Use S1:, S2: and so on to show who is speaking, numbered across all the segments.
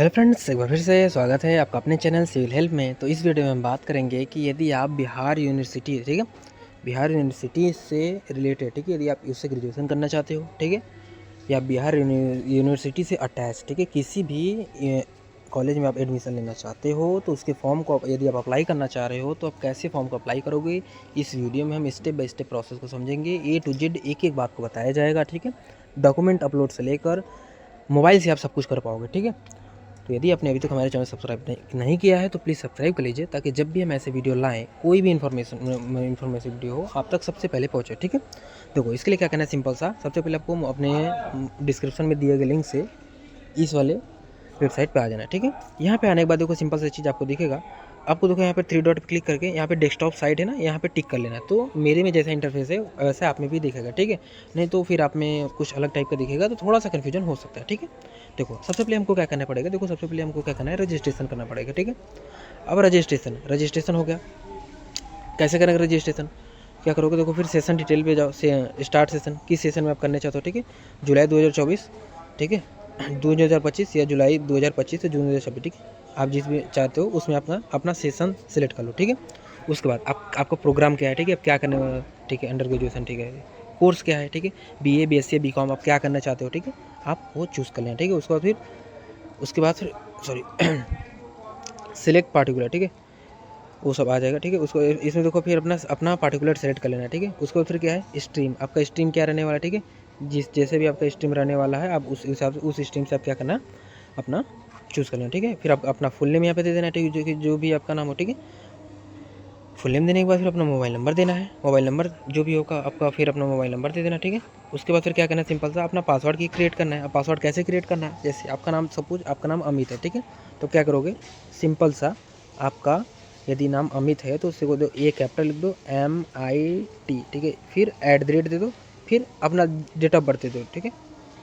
S1: Hello friends, एक बार फिर से स्वागत है आपका अपने चैनल सिविल हेल्प में। तो इस वीडियो में हम बात करेंगे कि यदि आप बिहार यूनिवर्सिटी, ठीक है, बिहार यूनिवर्सिटी से रिलेटेड, ठीक है, यदि आप उससे ग्रेजुएशन करना चाहते हो, ठीक है, या बिहार यूनिवर्सिटी से अटैच, ठीक है, किसी भी कॉलेज में आप एडमिशन लेना चाहते हो, तो उसके फॉर्म को यदि आप अप्लाई करना चाह रहे हो तो आप कैसे फॉर्म को अप्लाई करोगे, इस वीडियो में हम स्टेप बाय स्टेप प्रोसेस को समझेंगे। A to Z एक एक बात को बताया जाएगा, ठीक है। डॉक्यूमेंट अपलोड से लेकर मोबाइल से आप सब कुछ कर पाओगे, ठीक है। तो यदि आपने अभी तक हमारे चैनल सब्सक्राइब नहीं किया है तो प्लीज़ सब्सक्राइब कर लीजिए, ताकि जब भी हम ऐसे वीडियो लाएँ, कोई भी इन्फॉर्मेशन वीडियो हो, आप तक सबसे पहले पहुँचे, ठीक है। देखो, इसके लिए क्या करना है, सिंपल सा। सबसे पहले आपको अपने डिस्क्रिप्शन में दिए गए लिंक से इस वाले वेबसाइट पे आ जाना है, ठीक है। यहाँ पे आने के बाद देखो, सिंपल सा चीज़ आपको दिखेगा। आपको देखो यहाँ पे 3 डॉट पे क्लिक करके यहाँ पे डेस्कटॉप साइट है ना, यहाँ पे टिक कर लेना है। तो मेरे में जैसा इंटरफेस है वैसे आप में भी दिखेगा, ठीक है। नहीं तो फिर आप में कुछ अलग टाइप का दिखेगा, तो थोड़ा सा कन्फ्यूजन हो सकता है, ठीक है। देखो, सबसे पहले हमको क्या करना पड़ेगा, देखो सबसे पहले हमको क्या करना है, रजिस्ट्रेशन करना पड़ेगा, ठीक है। अब रजिस्ट्रेशन हो गया। कैसे करेंगे रजिस्ट्रेशन, क्या करोगे, देखो फिर सेशन डिटेल पे जाओ, स्टार्ट सेशन, किस सेशन में आप करना चाहते हो, ठीक है। जुलाई 2024, ठीक है, 2025 या जुलाई 2025 से जून 2026, ठीक है। आप जिस भी चाहते हो उसमें अपना अपना सेशन सेलेक्ट कर लो, ठीक है। उसके बाद आपका प्रोग्राम क्या है, ठीक है, आप क्या करने वाला, ठीक है, अंडर ग्रेजुएशन, ठीक है, कोर्स क्या है, ठीक है, BA BSc BCom आप क्या करना चाहते हो, ठीक है, आप वो चूज़ कर लें, ठीक है। उसके बाद फिर सॉरी सिलेक्ट पार्टिकुलर, ठीक है, वो सब आ जाएगा, ठीक है। उसको इसमें देखो फिर अपना अपना पार्टिकुलर सेलेक्ट कर लेना है, ठीक है। उसके बाद फिर क्या है, स्ट्रीम, आपका स्ट्रीम क्या रहने वाला है, ठीक है। जैसे भी आपका स्ट्रीम रहने वाला है, आप उस हिसाब से उस स्ट्रीम से आप क्या करना है, अपना चूज़ कर लेना, ठीक है। फिर आप अपना फुल नेम यहाँ पे दे देना है, ठीक है, जो भी आपका नाम हो, ठीक है। फुल नेम देने के बाद फिर अपना मोबाइल नंबर देना है, मोबाइल नंबर जो भी होगा आपका, फिर अपना मोबाइल नंबर दे देना, ठीक है। उसके बाद फिर क्या करना है, सिंपल सा अपना पासवर्ड की क्रिएट करना है। अब पासवर्ड कैसे क्रिएट करना है, जैसे आपका नाम, सपोज आपका नाम अमित है, ठीक है, तो क्या करोगे, सिंपल सा आपका यदि नाम अमित है तो उससे को दो ए कैपिटल लिख दो, MIT, ठीक है, फिर @ दे दो, फिर अपना डेट ऑफ बर्थ दे दो, ठीक है,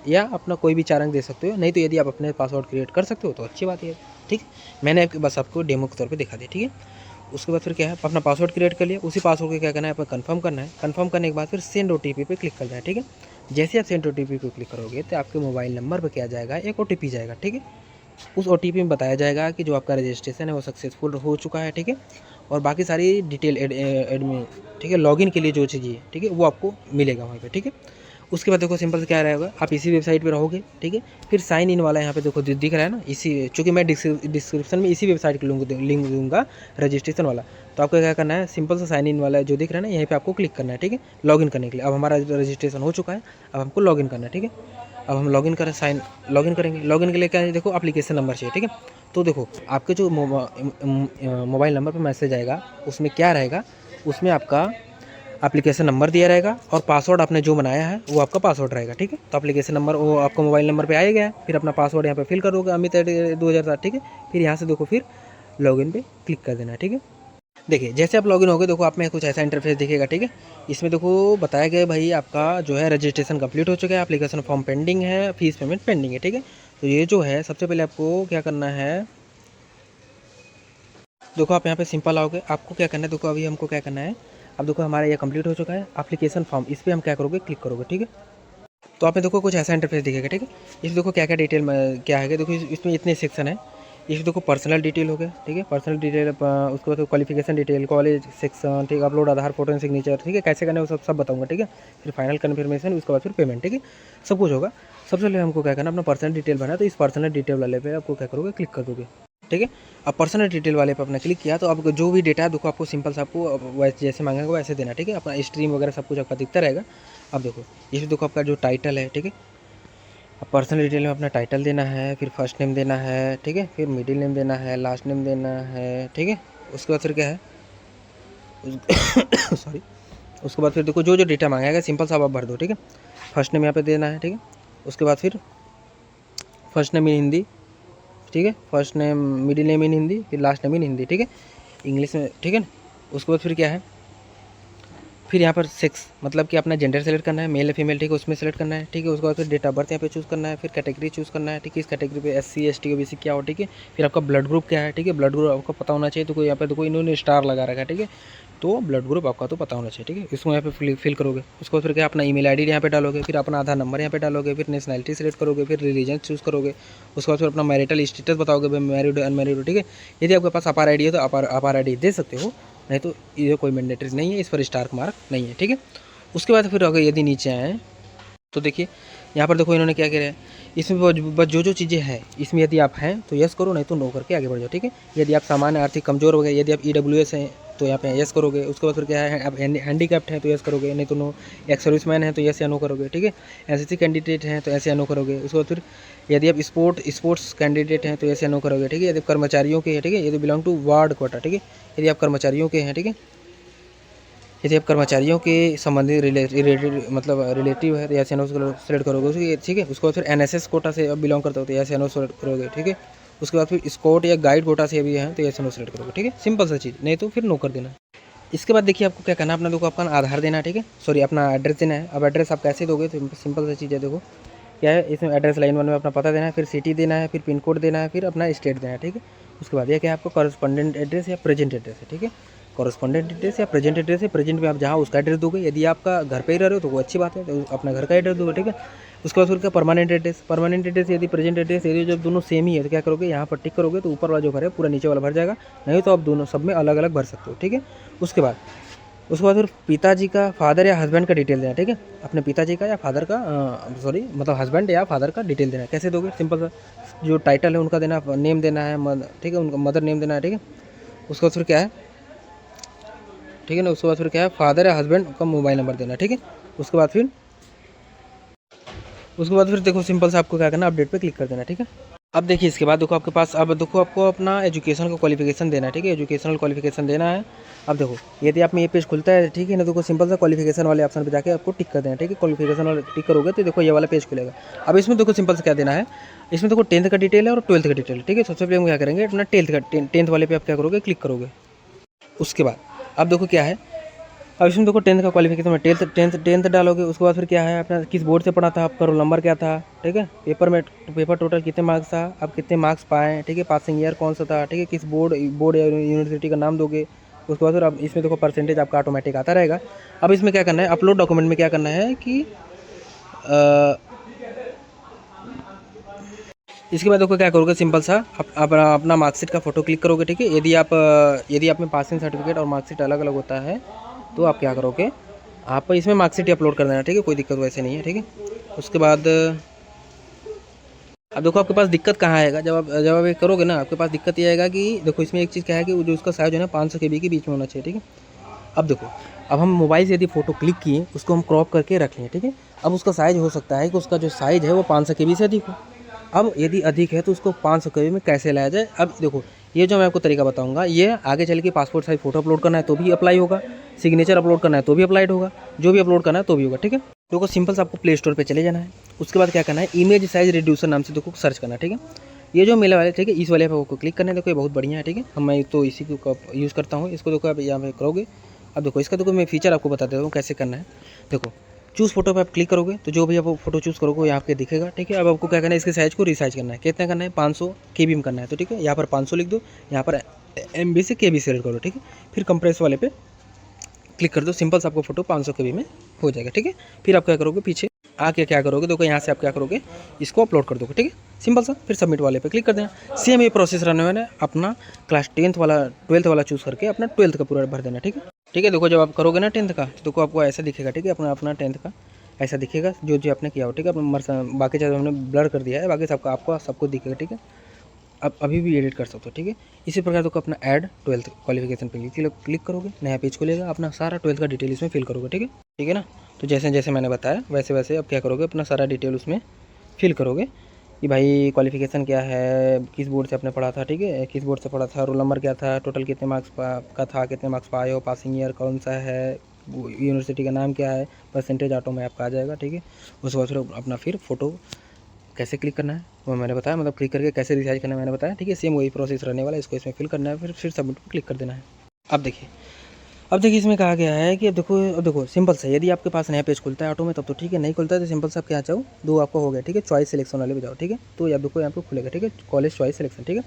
S1: या अपना कोई भी 4 अंक दे सकते हो। नहीं तो यदि आप अपने पासवर्ड क्रिएट कर सकते हो तो अच्छी बात है, ठीक है। मैंने बस आपको डेमो के तौर पे दिखा दिया, ठीक है। उसके बाद फिर क्या है, अपना पासवर्ड क्रिएट कर लिया, उसी पासवर्ड को क्या करना है, आपको कंफर्म करना है। कंफर्म करने के बाद फिर सेंड OTP पे क्लिक करना है, ठीक है। जैसे आप सेंड OTP पे क्लिक करोगे तो आपके मोबाइल नंबर पर क्या जाएगा, एक OTP जाएगा, ठीक है। उस OTP में बताया जाएगा कि जो आपका रजिस्ट्रेशन है वो सक्सेसफुल हो चुका है, ठीक है। और बाकी सारी डिटेल एडमिन, ठीक है, लॉगिन के लिए जो चीज़ें, ठीक है, वो आपको मिलेगा वहीं पे, ठीक है। उसके बाद देखो सिंपल से क्या रहेगा, आप इसी वेबसाइट पे रहोगे, ठीक है। फिर साइन इन वाला यहाँ पे देखो दिख रहा है ना, इसी, चूँकि मैं डिस्क्रिप्शन में इसी वेबसाइट का लिंक दूंगा रजिस्ट्रेशन वाला। तो आपको क्या करना है, सिंपल सा साइन इन वाला जो दिख रहा है ना, यहीं पे आपको क्लिक करना है, ठीक है, लॉगिन करने के लिए। अब हमारा रजिस्ट्रेशन हो चुका है, अब हमको लॉगिन करना है, ठीक है। अब हम लॉगिन करेंगे। लॉगिन के लिए क्या है, देखो एप्लीकेशन नंबर चाहिए, ठीक है। तो देखो आपके जो मोबाइल नंबर पर मैसेज आएगा उसमें क्या रहेगा, उसमें आपका एप्लीकेशन नंबर दिया रहेगा और पासवर्ड आपने जो बनाया है वो आपका पासवर्ड रहेगा, ठीक है। तो एप्लीकेशन नंबर वो आपका मोबाइल नंबर पे आ गया है, फिर अपना पासवर्ड यहाँ पे फिल करोगे, अमित 2007, ठीक है। फिर यहाँ से देखो फिर लॉगिन पे क्लिक कर देना है, ठीक है। देखिए जैसे आप लॉगिन हो गए, देखो आप में कुछ ऐसा इंटरफेस दिखेगा, ठीक है। इसमें देखो बताया गया भाई आपका जो है रजिस्ट्रेशन कंप्लीट हो चुका है, एप्लीकेशन फॉर्म पेंडिंग है, फीस पेमेंट पेंडिंग है, ठीक है। तो ये जो है सबसे पहले आपको क्या करना है, देखो आप यहाँ पे सिंपल आओगे, आपको क्या करना है, देखो अभी हमको क्या करना है, अब देखो हमारा ये कंप्लीट हो चुका है एप्लीकेशन फॉर्म, इस पर हम क्या करोगे, क्लिक करोगे, ठीक है। तो आप में देखो कुछ ऐसा इंटरफेस दिखेगा, ठीक है। इसमें देखो क्या क्या डिटेल में क्या है, देखो इसमें इतने सेक्शन है। इसमें देखो पर्सनल डिटेल हो गया, ठीक है, पर्सनल डिटेल, उसके बाद क्वालिफिकेशन डिटेल, कॉलेज सेक्शन, ठीक है, upload Aadhaar photo and signature, ठीक है, कैसे करना है वो सब बताऊंगा, ठीक है। फिर फाइनल कन्फर्मेशन, उसके बाद फिर पेमेंट, ठीक है, सब कुछ होगा। सबसे पहले हमको क्या करना, अपना पर्सनल डिटेल भरना, तो इस पर्सनल डिटेल वाले पे आपको क्या करोगे, क्लिक कर दोगे, ठीक है। अब पर्सनल डिटेल वाले पे अपना क्लिक किया तो आपको जो भी डेटा है देखो आपको सिंपल सा आपको वैसे जैसे मांगेगा वैसे देना, ठीक है। अपना स्ट्रीम वगैरह सब कुछ आपका दिखता रहेगा। अब देखो इसमें देखो आपका जो टाइटल है, ठीक है, अब पर्सनल डिटेल में अपना टाइटल देना है, फिर फर्स्ट नेम देना है, ठीक है, फिर मिडिल नेम देना है, लास्ट नेम देना है, ठीक है। उसके बाद फिर क्या है सॉरी उसके बाद फिर देखो जो जो डेटा मांगेगा सिंपल सा आप भर दो, ठीक है। फर्स्ट नेम यहाँ पे देना है, ठीक है। उसके बाद फिर फर्स्ट नेम इन हिंदी, ठीक है, first name middle name in Hindi, फिर लास्ट नेम इन हिंदी, ठीक है, इंग्लिश में, ठीक है ना। उसके बाद फिर क्या है, फिर यहाँ पर सेक्स मतलब कि अपना जेंडर सेलेक्ट करना है, मेल या फीमेल, ठीक है, उसमें सेलेक्ट करना है, ठीक है। उसके बाद फिर डेट ऑफ बर्थ यहाँ पे चूज़ करना है, फिर कैटेगरी चूज़ करना है, ठीक है। इस कैटेगरी पे SC ST OBC क्या हो, ठीक है। फिर आपका ब्लड ग्रुप क्या है, ठीक है, ब्लड ग्रुप आपको पता होना चाहिए। तो कोई यहाँ पे देखो इन्होंने स्टार लगा रखा है, ठीक है, तो ब्लड ग्रुप आपका तो पता होना चाहिए, ठीक है। इसको यहाँ पे फिल करोगे। उसके बाद फिर क्या अपना ईमेल आईडी यहाँ पे डालोगे, फिर अपना आधार नंबर यहाँ पे डालोगे, फिर नेशनैलिटी सेलेक्ट करोगे, फिर रिलीजन चूज़ करोगे। उसके बाद फिर अपना मैरिटल स्टेटस बताओगे, भाई मैरिड अनमैरिड हो, ठीक है। यदि आपके पास अपार आईडी है तो अपार आईडी दे सकते हो, नहीं तो ये कोई मैंडेटरी नहीं है, इस पर स्टार मार्क नहीं है, ठीक है। उसके बाद फिर अगर यदि नीचे आए तो देखिए यहाँ पर देखो इन्होंने क्या किया है, इसमें बस जो चीज़ें हैं इसमें यदि आप हैं तो यस करो, नहीं तो नो करके आगे बढ़ जाओ, ठीक है। यदि आप सामान्य आर्थिक कमजोर हो गए, यदि आप EWS हैं तो यहाँ पे यस करोगे। उसके बाद फिर क्या है, आप हैंडीकैप्ड हैं तो यस करोगे, नहीं तो नो। एक्स सर्विसमैन है तो यस या नो करोगे, ठीक है। SSC कैंडिडेट हैं तो यस या नो करोगे। उसके बाद फिर यदि आप स्पोर्ट्स कैंडिडेट हैं तो यस या नो करोगे, ठीक है। यदि कर्मचारियों के हैं, ठीक है, यदि बिलोंग टू वार्ड क्वार्टर, ठीक है, यदि आप कर्मचारियों के हैं, ठीक है, यदि आप कर्मचारियों के संबंधित मतलब रिलेटिव है तो यस या नो सेलेक्ट करोगे उसकी, ठीक है। उसके बाद फिर NSS कोटा से अब बिलोंग करते हो तो यस या नो सेलेक्ट करोगे, ठीक है। उसके बाद फिर स्काउट या गाइड कोटा से भी है तो यस या नो सेलेक्ट करोगे, ठीक है। सिंपल सा चीज़, नहीं तो फिर नो कर देना। इसके बाद देखिए आपको क्या करना है, अपना देखो अपना आधार देना है, ठीक है, सॉरी अपना एड्रेस देना है। अब एड्रेस आप कैसे दोगे तो सिंपल सा चीज़ है, देखो क्या है, इसमें एड्रेस लाइन 1 में अपना पता देना है, फिर सिटी देना है, फिर पिन कोड देना है, फिर अपना स्टेट देना है, ठीक है। उसके बाद यह क्या है आपको कॉरेस्पॉन्डेंट एड्रेस या प्रेजेंट एड्रेस है, ठीक है। कॉरेस्पॉन्डेंट एड्रेस या प्रेजेंट एड्रेस है, प्रेजेंट में आप जहाँ उसका एड्रेस दोगे। यदि आपका घर पे ही रह रहे हो तो वो अच्छी बात है, तो अपना घर का एड्रेस दोगे, ठीक है। उसके बाद फिर क्या परमानेंट एड्रेस यदि प्रेजेंट एड्रेस यदि जब दोनों सेम ही है तो क्या करोगे, यहाँ पर टिक करोगे तो ऊपर वाला जो घर है पूरा नीचे वाला भर जाएगा, नहीं तो आप दोनों सब में अलग अलग भर सकते हो, ठीक है। उसके बाद फिर पिताजी का, फादर या हस्बैंड का डिटेल देना है, ठीक है। अपने पिताजी का या फादर का सॉरी मतलब हस्बैंड या फादर का डिटेल देना है। कैसे दोगे, सिंपल सा जो टाइटल है उनका देना, नेम देना है, ठीक है, उनका मदर नेम देना है, ठीक है। उसके बाद फिर क्या है, ठीक है ना, उसके बाद फिर क्या है फादर या हस्बैंड का मोबाइल नंबर देना है, ठीक है। उसके बाद फिर देखो सिंपल से आपको क्या करना है, अपडेट पे क्लिक कर देना है, ठीक है। अब देखिए इसके बाद देखो आपके पास, अब देखो आपको अपना एजुकेशन का क्वालिफिकेशन देना है, ठीक है, एजुकेशनल क्वालिफिकेशन देना है। अब देखो यदि आप में ये पेज खुलता है, ठीक है ना, देखो सिंपल सा क्वालिफिकेशन वाले ऑप्शन पे जाके आपको टिक कर देना है, ठीक है। क्वालिफिकेशन वाले टिक करोगे तो देखो ये वाला पेज खुलेगा। अब इसमें देखो सिंपल से क्या देना है, इसमें देखो 10th का डिटेल है और 12th का डिटेल है, ठीक है। सबसे पहले हम क्या करेंगे, अपना 10th वाले पे आप क्या करोगे, क्लिक करोगे। उसके बाद अब देखो क्या है, अब इसमें देखो 10th का क्वालिफिकेशन में 10th डालोगे। उसके बाद फिर क्या है, अपना किस बोर्ड से पढ़ा था, आपका रोल नंबर क्या था, ठीक है। पेपर टोटल कितने मार्क्स था, आप कितने मार्क्स पाए, ठीक है। पासिंग ईयर कौन सा था, ठीक है, किस बोर्ड या यूनिवर्सिटी का नाम दोगे। उसके बाद फिर अब इसमें देखो परसेंटेज आपका ऑटोमेटिक आता रहेगा। अब इसमें क्या करना है, अपलोड डॉक्यूमेंट में क्या करना है कि इसके बाद देखो क्या करोगे, सिंपल सा अपना मार्कशीट का फोटो क्लिक करोगे, ठीक है। यदि आप में पासिंग सर्टिफिकेट और मार्कशीट अलग अलग होता है तो आप क्या करोगे, आप इसमें मार्कशीट अपलोड कर देना, ठीक है, कोई दिक्कत वैसे नहीं है, ठीक है। उसके बाद अब देखो आपके पास दिक्कत कहाँ आएगा, जब आप ये करोगे ना, आपके पास दिक्कत ये आएगा कि देखो इसमें एक चीज़ क्या है कि जो उसका साइज है ना 500 KB के बीच में होना चाहिए, ठीक है। अब देखो, अब हम मोबाइल से यदि फ़ोटो क्लिक किए, उसको हम क्रॉप करके रख लें, ठीक है। अब उसका साइज़ हो सकता है कि उसका जो साइज़ है वो 500 KB से अधिक हो। अब यदि अधिक है तो उसको 500 KB में कैसे लाया जाए। अब देखो ये जो मैं आपको तरीका बताऊंगा, ये आगे चल के पासपोर्ट साइज फ़ोटो अपलोड करना है तो भी अप्लाई होगा, सिग्नेचर अपलोड करना है तो भी अप्लाइड होगा, जो भी अपलोड करना है तो भी होगा, ठीक है। देखो सिंपल से आपको प्ले स्टोर पे चले जाना है। उसके बाद क्या करना है, इमेज साइज रिड्यूसर नाम से देखो सर्च करना है, ठीक है। ये जो मेले वाले, ठीक है, इस वाले पे आपको क्लिक करना है। देखो ये बहुत बढ़िया है, ठीक है, मैं तो इसी को यूज़ करता हूँ। इसको देखो आप यहाँ पे करोगे। अब देखो इसका देखो मैं फीचर आपको बता देता हूँ कैसे करना है। देखो चूज़ फोटो पे आप क्लिक करोगे तो जो भी आप फोटो चूज़ करोगे यहाँ पे दिखेगा, ठीक है। अब आपको क्या करना है, इसके साइज़ को रिसाइज करना है। कितना करना है, 500 KB में करना है, तो ठीक है, यहाँ पर 500 लिख दो, यहाँ पर MB से KB सेलेक्ट करो, ठीक है। फिर कंप्रेस वाले पे क्लिक कर दो, सिंपल से आपको फोटो 500 KB में हो जाएगा, ठीक है। फिर आप क्या करोगे, पीछे आके क्या करोगे, देखो यहाँ से आप क्या करोगे, इसको अपलोड कर दोगे, ठीक है, सिंपल सा। फिर सबमिट वाले पे क्लिक कर देना। सेम ये प्रोसेस रहने वाला है, अपना क्लास 10th वाला 12th वाला चूज़ करके अपना 12th का पूरा भर देना, ठीक है। ठीक है, देखो जब आप करोगे ना 10th का तो देखो आपको ऐसा दिखेगा, ठीक है, अपना 10th का ऐसा दिखेगा जो आपने किया हो, ठीक है। बाकी चीज़ हमने ब्लर कर दिया है, बाकी सबका आपको सबको दिखेगा, ठीक है। अब अभी भी एडिट कर सकते हो, ठीक है। इसी प्रकार तो अपना ऐड 12th क्वालिफिकेशन पे क्लिक करोगे, नया पेज खुलेगा, अपना सारा 12th का डिटेल इसमें फिल करोगे, ठीक है, ठीक है ना। तो जैसे जैसे मैंने बताया वैसे वैसे अब क्या करोगे, अपना सारा डिटेल उसमें फिल करोगे कि भाई क्वालिफिकेशन क्या है, किस बोर्ड से आपने पढ़ा था, ठीक है, किस बोर्ड से पढ़ा था, रोल नंबर क्या था, टोटल कितने मार्क्स का था, कितने मार्क्स पाए हो, पासिंग ईयर कौन सा है, यूनिवर्सिटी का नाम क्या है, परसेंटेज ऑटो में आपका आ जाएगा, ठीक है। उसके बाद फिर अपना फिर फ़ोटो कैसे क्लिक करना है वो मैंने बताया, मतलब क्लिक करके कैसे रिसाइज करना है मैंने बताया, ठीक है। सेम वही प्रोसेस रहने वाला है, इसको इसमें फिल करना है, फिर सबमिट पर क्लिक कर देना है। अब देखिए अब देखिए इसमें कहा गया है कि अब देखो सिंपल से, यदि आपके पास नया पेज खुलता है ऑटो में तब तो ठीक है, नहीं खुलता है तो सिंपल से आप क्या जाओ, दो आपका हो गया, ठीक है, चॉइस सिलेक्शन वाले पे जाओ, ठीक है। तो आप देखो यहाँ पे खुलेगा, ठीक है, कॉलेज चॉइस सिलेक्शन, ठीक है।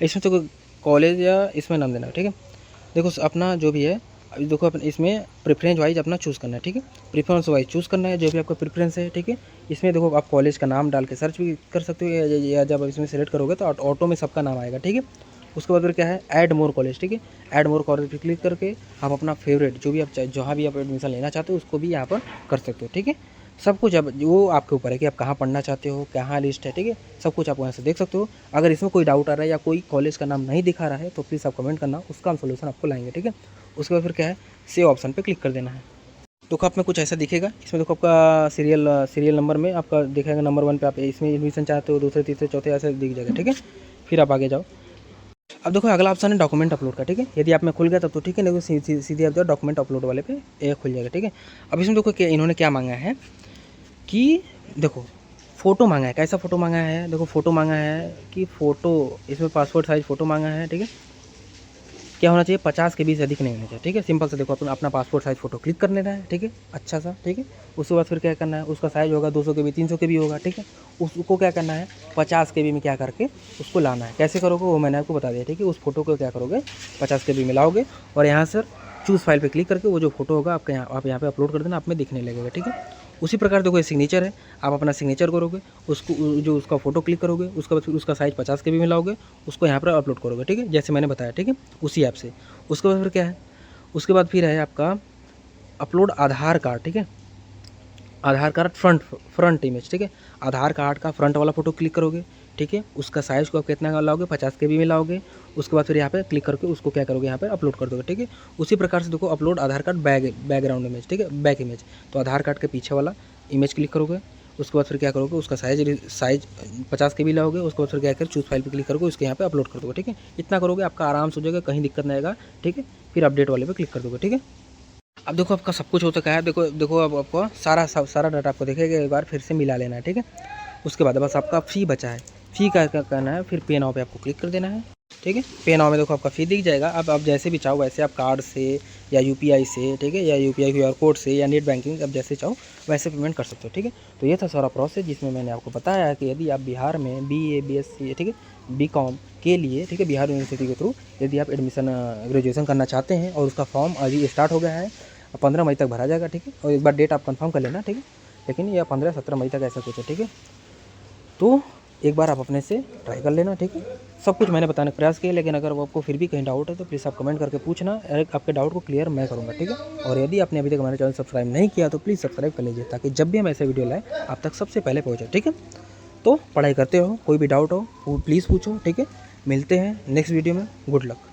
S1: इसमें तो कॉलेज या इसमें नाम देना है, ठीक है। देखो अपना जो भी है, अभी देखो अपन इसमें प्रेफरेंस वाइज अपना चूज़ करना है, ठीक है, प्रेफरेंस वाइज चूज़ करना है जो भी आपका प्रेफरेंस है, ठीक है। इसमें देखो आप कॉलेज का नाम डाल के सर्च भी कर सकते हो, या जब इसमें सेलेक्ट करोगे तो ऑटो में सबका नाम आएगा, ठीक है। उसके बाद फिर क्या है, ऐड मोर कॉलेज, ठीक है, ऐड मोर कॉलेज पर क्लिक करके आप अपना फेवरेट जो भी आप जहाँ भी आप एडमिशन लेना चाहते हो उसको भी यहाँ पर कर सकते हो, ठीक है। सब कुछ अब वो आपके ऊपर है कि आप कहाँ पढ़ना चाहते हो, कहाँ लिस्ट है, ठीक है, सब कुछ आप वहाँ से देख सकते हो। अगर इसमें कोई डाउट आ रहा है या कोई कॉलेज का नाम नहीं दिखा रहा है तो प्लीज़ आप कमेंट करना, उसका हम सोल्यूशन आपको लाएंगे, ठीक है। उसके बाद फिर क्या है, सेव ऑप्शन पे क्लिक कर देना है। देखो आप में कुछ ऐसा दिखेगा, इसमें देखो आपका सीरियल नंबर में आपका दिखेगा नंबर 1 पे, आप इसमें एडमिशन चाहते हो, दूसरे तीसरे चौथे ऐसे दिख जाएगा, ठीक है। फिर आप आगे जाओ। अब देखो अगला ऑप्शन है डॉक्यूमेंट अपलोड का, ठीक है। यदि आप में खुल गया तब तो ठीक है, नहीं तो सीधे आप जाओ डॉक्यूमेंट अपलोड वाले पे, ये खुल जाएगा, ठीक है। अब इसमें देखो क्या इन्होंने क्या मांगा है कि देखो फ़ोटो मांगा है, कैसा फ़ोटो मांगा है, देखो फ़ोटो मांगा है कि फ़ोटो इसमें पासपोर्ट साइज़ फ़ोटो मांगा है, ठीक है। क्या होना चाहिए, 50 के 20 अधिक नहीं होना चाहिए, ठीक है। सिंपल से देखो अपना पासपोर्ट साइज़ फ़ोटो क्लिक कर लेना है, ठीक है, अच्छा सा, ठीक है। उसके बाद फिर क्या करना है, उसका साइज़ होगा 200 के बी 300 के बी होगा, ठीक है। उसको क्या करना है, 50 के बी में क्या करके उसको लाना है। कैसे करोगे वो मैंने आपको बता दिया, ठीक है। उस फोटो को क्या करोगे, 50 के बी में लाओगे और यहाँ से चूज़ फाइल पे क्लिक करके वो जो फोटो होगा आपका आप यहाँ पे अपलोड कर देना, आप में दिखने लगेगा, ठीक है। उसी प्रकार देखो ये सिग्नेचर है, आप अपना सिग्नेचर करोगे, उसको जो उसका फ़ोटो क्लिक करोगे, उसके बाद फिर उसका साइज़ 50 के बी में लाओगे, उसको यहाँ पर अपलोड करोगे, ठीक है, जैसे मैंने बताया, ठीक है, उसी ऐप से। उसके बाद फिर क्या है, उसके बाद फिर है आपका अपलोड आधार कार्ड, ठीक है, आधार कार्ड फ्रंट इमेज, ठीक है। आधार कार्ड का फ्रंट वाला फ़ोटो क्लिक करोगे, ठीक है, उसका साइज़ को आप कितना लाओगे, 50 के बी में लाओगे। उसके बाद फिर यहाँ पे क्लिक करके उसको क्या करोगे, यहाँ पे अपलोड कर दोगे, ठीक है। उसी प्रकार से देखो अपलोड आधार कार्ड बैकग्राउंड इमेज, ठीक है, बैक इमेज, तो आधार कार्ड के पीछे वाला इमेज क्लिक करोगे। उसके बाद फिर क्या करोगे, उसका साइज 50 के बी लाओगे। उसके बाद फिर क्या कर चूज़ फाइल पे क्लिक करोगे, उसके यहाँ पे अपलोड कर दोगे, ठीक है। इतना करोगे आपका आराम से हो जाएगा, कहीं दिक्कत नहीं आएगा, ठीक है। फिर अपडेट वाले पे क्लिक कर दोगे, ठीक है। अब देखो आपका सब कुछ हो चुका है, देखो अब आपको सारा डाटा आपको देखेगा, एक बार फिर से मिला लेना है, ठीक है। उसके बाद बस आपका फ़ी बचा है, फ़ी का क्या करना है, फिर पे नाउ पे आपको क्लिक कर देना है, ठीक है। पे नाउ में देखो आपका फ़ी दिख जाएगा। अब आप जैसे भी चाहो वैसे आप कार्ड से या यूपीआई से, ठीक है, या यूपीआई क्यूआर कोड से या नेट बैंकिंग, अब जैसे चाहो वैसे पेमेंट कर सकते हो, ठीक है। तो ये था सारा प्रोसेस जिसमें मैंने आपको बताया है कि यदि आप बिहार में BA BSc, ठीक है, BCom के लिए, ठीक है, बिहार यूनिवर्सिटी के थ्रू यदि आप एडमिशन ग्रेजुएशन करना चाहते हैं और उसका फॉर्म अभी स्टार्ट हो गया है, 15 मई तक भरा जाएगा, ठीक है। और एक बार डेट आप कंफर्म कर लेना, ठीक है, लेकिन यह 15-17 मई तक ऐसा कुछ है, ठीक है। तो एक बार आप अपने से ट्राई कर लेना, ठीक है। सब कुछ मैंने बताने का प्रयास किया, लेकिन अगर आपको फिर भी कहीं डाउट है तो प्लीज़ आप कमेंट करके पूछना, आपके डाउट को क्लियर मैं करूँगा, ठीक है। और यदि आपने अभी तक हमारे चैनल सब्सक्राइब नहीं किया तो प्लीज़ सब्सक्राइब कर लीजिए, ताकि जब भी हम ऐसे वीडियो लाएँ आप तक सबसे पहले पहुँचे, ठीक है। तो पढ़ाई करते हो, कोई भी डाउट हो प्लीज़ पूछो, ठीक है। मिलते हैं नेक्स्ट वीडियो में, गुड लक।